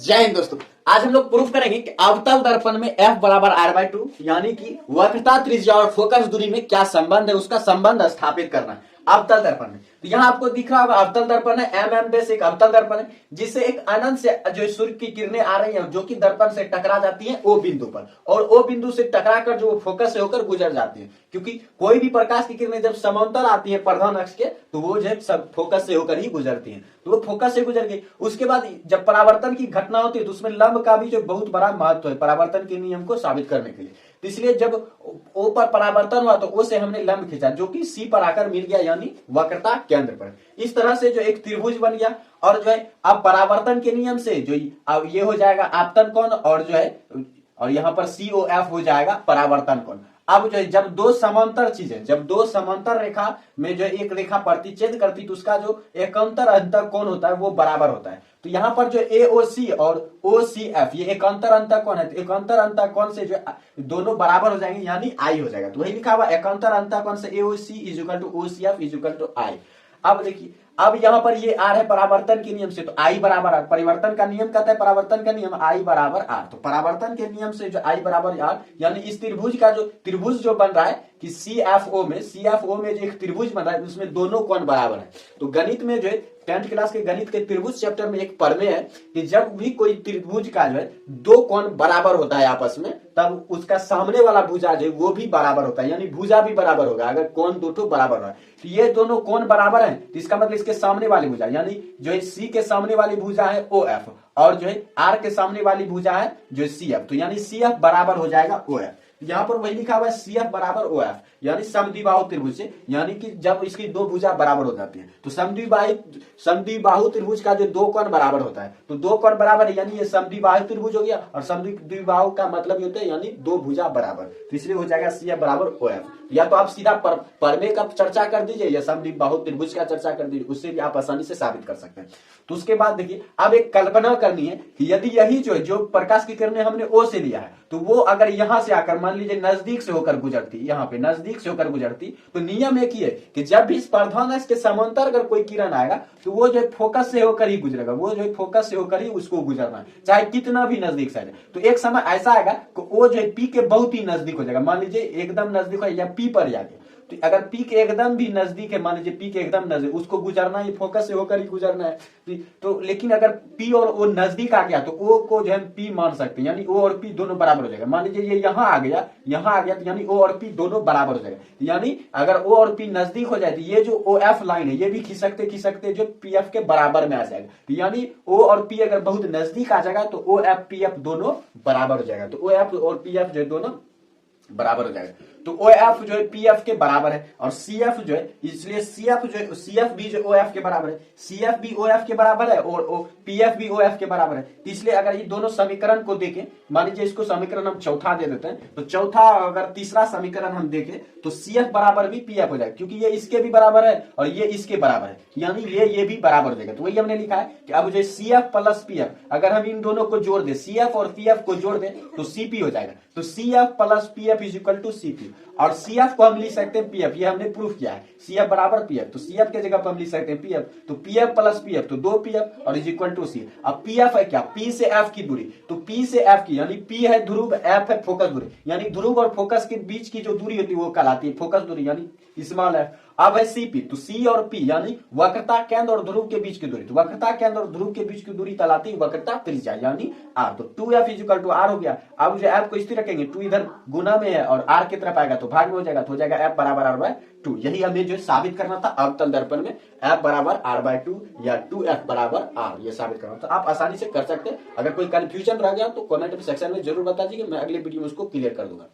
जय हिंद दोस्तों। आज हम लोग प्रूफ करेंगे कि अवतल दर्पण में F बराबर r/2 यानी कि वक्रता त्रिज्या और फोकस दूरी में क्या संबंध है, उसका संबंध स्थापित करना है अवतल दर्पण में। तो यहाँ आपको दिख रहा होगा अवतल दर्पण है, MM' एक अवतल दर्पण है जिससे एक अनंत से जो सूर्य की किरणें आ रही हैं जो कि दर्पण से टकरा जाती हैं O बिंदु पर, और O बिंदु से टकरा कर जो फोकस से होकर गुजर जाती है। क्योंकि कोई भी प्रकाश की किरणें जब समांतर आती है प्रधान अक्ष के तो वो जो सब फोकस से होकर ही गुजरती हैं। तो वो फोकस से गुजर गई, उसके बाद जब परावर्तन की घटना होती है तो उसमें लंब का भी जो बहुत बड़ा महत्व है परावर्तन के नियम को साबित करने के लिए। तो इसलिए जब O पर परावर्तन हुआ तो O से हमने लंब खींचा जो कि C पर आकर मिल गया यानी वक्रता केंद्र पर। इस तरह से जो एक त्रिभुज बन गया, और जो है अब परावर्तन के नियम से जो अब ये हो जाएगा आपतन कोण, और जो है और यहाँ पर COF हो जाएगा परावर्तन कोण। अब जो है जब दो समांतर चीजें, जब दो समांतर रेखा में जो एक रेखा प्रतिच्छेद करती तो उसका जो एकांतर अंतर कोण होता है वो बराबर होता है। तो यहाँ पर जो AOC और OCF ये एकांतर अंतर कोण है, तो एकांतर अंतर कोण से जो दोनों बराबर हो जाएंगे यानी I हो जाएगा। तो वही लिखा हुआ एकांतर अंतर कोण से AOC = OCF = I। अब देखिए अब यहाँ पर ये R है परावर्तन के नियम से, तो I बराबर R, परिवर्तन का नियम कहता है परावर्तन का नियम I बराबर R। तो परावर्तन के नियम से जो I बराबर R यानी इस त्रिभुज का जो त्रिभुज जो बन रहा है कि CFO में जो एक त्रिभुज बन रहा है उसमें दोनों कोण बराबर है। तो गणित में जो है 10th क्लास के गणित के त्रिभुज चैप्टर में एक प्रमेय है कि जब भी कोई त्रिभुज का जो है दो कोण बराबर होता है आपस में तब उसका सामने वाला भुजा जो है वो भी बराबर होता है, यानी भुजा भी बराबर होगा अगर कोण दो बराबर है। तो ये दोनों कोण बराबर है तो इसका मतलब इसके सामने वाली भुजा यानी जो है C के सामने वाली भुजा है OF और जो है R के सामने वाली भुजा है जो है CF, तो यानी CF बराबर हो जाएगा OF। यहाँ पर वही लिखा हुआ है CF बराबर OF यानी समद्विबाहु त्रिभुज से, यानी कि जब इसकी दो भुजा बराबर हो जाती है तो समद्विबाहु त्रिभुज का जो दो कोण बराबर होता है तो दो कोण बराबर है यानी ये समद्विबाहु त्रिभुज हो गया, और समद्विबाहु का मतलब होता है यानी दो भुजा बराबर, तो इसलिए हो जाएगा CF बराबर OF। या तो आप सीधा प्रमेय का चर्चा कर दीजिए या समद्विबाहु त्रिभुज का चर्चा कर दीजिए, उससे भी आप आसानी से साबित कर सकते हैं। तो उसके बाद देखिए अब एक कल्पना करनी है कि यदि यही जो प्रकाश की किरणें हमने O से लिया है तो वो अगर यहां से आकर मान लीजिए नजदीक से होकर गुजरती, यहाँ पे नजदीक से होकर गुजरती, तो नियम एक ही है कि जब भी इस प्रधान अक्ष के समांतर अगर कोई किरण आएगा तो वो जो फोकस से होकर ही गुजरेगा, वो जो फोकस से होकर ही उसको गुजरना है चाहे कितना भी नजदीक से आ जाए। तो एक समय ऐसा आएगा कि वो जो है P के बहुत ही नजदीक हो जाएगा, मान लीजिए एकदम नजदीक है या P पर आ गया, तो अगर P के एकदम भी नजदीक है, मान लीजिए P के एकदम नजदीक, उसको गुजरना है फोकस से होकर ही गुजरना है। तो लेकिन अगर P और O नजदीक आ गया तो O को जो है P मान सकते हैं यानी O और P दोनों बराबर हो जाएगा। मान लीजिए ये यहाँ आ गया तो यानी O और P दोनों बराबर हो जाएगा, यानी अगर O और P नजदीक हो जाए तो ये जो OF लाइन है ये भी खिसकते जो PF के बराबर में आ जाएगा। तो यानी O और P अगर बहुत नजदीक आ जाएगा तो OF PF दोनों बराबर हो जाएगा, तो OF और PF जो दोनों बराबर हो जाएगा। तो OF जो है PF के बराबर है और CF जो है, इसलिए CF भी जो OF के बराबर है, CF भी OF के बराबर है और PF भी OF के बराबर है। तो इसलिए अगर ये दोनों समीकरण को देखें, मान लीजिए इसको समीकरण हम चौथा दे देते हैं, तो चौथा अगर तीसरा समीकरण हम देखें तो CF बराबर भी PF हो जाएगा, क्योंकि ये इसके भी बराबर है और ये इसके बराबर है यानी ये भी बराबर हो जाएगा। तो वही हमने लिखा है कि अब जो CF प्लस PF अगर हम इन दोनों को जोड़ दें, CF और PF को जोड़ दें तो CP हो जाएगा। तो CF प्लस PF = CP, और CF को हम लिख सकते हैं PF, ये हमने प्रूफ किया है CF बराबर PF, तो CF के जगह पर हम लिख सकते हैं PF, तो PF प्लस PF तो 2PF और =C। अब PF है क्या, P से F की दूरी, तो P से F की यानी P है ध्रुव, F है फोकस दूरी, यानी ध्रुव और फोकस के बीच की जो दूरी होती है वो कहलाती है फोकस दूरी यानी स्मॉल f। अब है CP, तो C और P यानी वक्रता केंद्र और ध्रुव के बीच की दूरी, तो वक्रता केंद्र और ध्रुव के बीच की दूरी कहलाती है वक्रता त्रिज्या यानी R। तो 2F = R हो गया। अब जो F को स्थिर रखेंगे, 2 इधर गुना में है और R की तरफ आएगा तो भाग में हो जाएगा, तो हो जाएगा F बराबर R/2। यही हमें जो साबित करना था अवतल दर्पण में F बराबर R/2 या 2F बराबर R, ये साबित करना था। आप आसानी से कर सकते हैं। अगर कोई कंफ्यूजन रह गया तो कमेंट सेक्शन में जरूर बता दीजिए, मैं अगले वीडियो में उसको क्लियर कर दूंगा।